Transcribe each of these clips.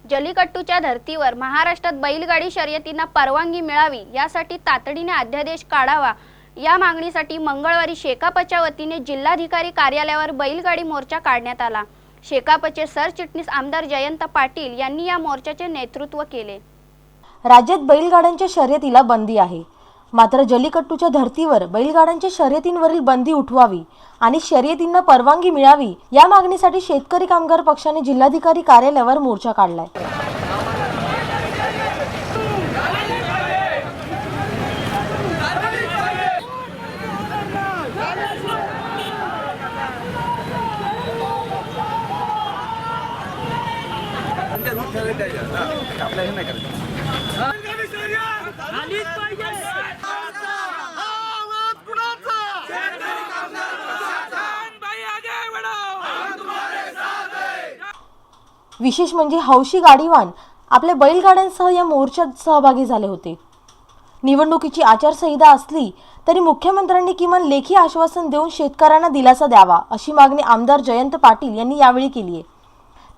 जल्लीकट्टूच्या धर्तीवर महाराष्ट्रात बैलगाडी शर्यतींना परवानगी मिळावी यासाठी तातडीने अध्यादेश काढावा या मागणीसाठी मंगळवारी शेकापच्या वतीने जिल्हाधिकारी कार्यालयावर बैलगाडी मोर्चा काढण्यात आला। शेकापचे सरचिटणीस आमदार जयंत पाटील यांनी या मोर्चाचे नेतृत्व केले। राज्यात बैलगाड्यांच्या शर्यतीला बंदी आहे, मात्र जल्लीकट्टूच्या धर्तीवर बैलगाड्यांच्या शर्यतींवरील बंदी उठवावी आणि शर्यतींना परवानगी मिळावी या मागणीसाठी शेतकरी कामगार पक्षाने जिल्हाधिकारी कार्यालयावर मोर्चा काढलाय। विशेष म्हणजे हौशी गाडीवान आपल्या बैलगाड्यांसह या मोर्चात सहभागी झाले होते। निवडणुकीची आचारसंहिता असली तरी मुख्यमंत्र्यांनी किमान लेखी आश्वासन देऊन शेतकऱ्यांना दिलासा द्यावा अशी मागणी आमदार जयंत पाटील यांनी यावेळी केली आहे।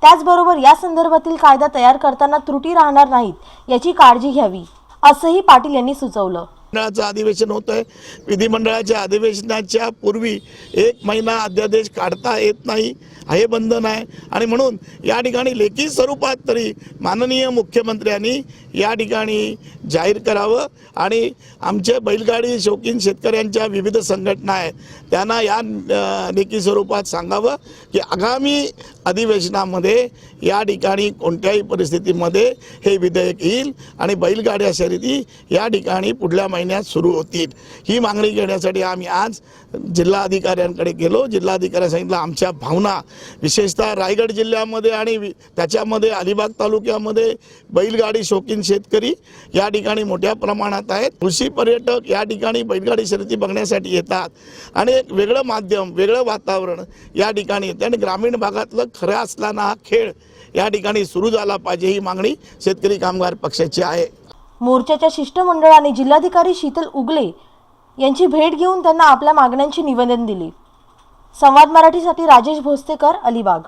त्याचबरोबर या संदर्भातील कायदा तयार करताना त्रुटी राहणार नाहीत याची काळजी घ्यावी असंही पाटील यांनी सुचवलं। अधिवेशन होत आहे, विधिमंडळाच्या अधिवेशनाच्या पूर्वी 1 महिना अध्यादेश काढता येत नाही, हे बंधन आहे आणि म्हणून या ठिकाणी लेखी स्वरूपात तरी माननीय मुख्यमंत्र्यांनी या ठिकाणी जाहीर करावं आणि आमच्या बैलगाडी शौकीन शेतकऱ्यांच्या विविध संघटना आहेत त्यांना या लेखी स्वरूपात सांगावं की आगामी अधिवेशनामध्ये या ठिकाणी कोणत्याही परिस्थितीमध्ये हे विधेयक येईल आणि बैलगाड्या शर्यती या ठिकाणी पुढल्या महिन्यात सुरू होतील। ही मागणी घेण्यासाठी आम्ही आज जिल्हाधिकाऱ्यांकडे गेलो। जिल्हाधिकाऱ्यांनी सांगितलं आमच्या भावना विशेषतः रायगड जिल्ह्यामध्ये आणि त्याच्यामध्ये अलिबाग तालुक्यामध्ये बैलगाडी शौकीन शेतकरी या ठिकाणी मोठ्या प्रमाणात आहेत। कृषी पर्यटक या ठिकाणी बैलगाडी शर्यती बघण्यासाठी येतात आणि एक वेगळं माध्यम, वेगळं वातावरण या ठिकाणी येते आणि ग्रामीण भागातलं खरं असताना हा खेळ या ठिकाणी सुरू झाला पाहिजे, ही मागणी शेतकरी कामगार पक्षाची आहे। मोर्चाच्या शिष्टमंडळाने जिल्हाधिकारी शीतल उगले यांची भेट घेऊन त्यांना आपल्या मागण्यांचे निवेदन दिले। संवाद मराठीसाठी राजेश भोसतेकर, अलिबाग।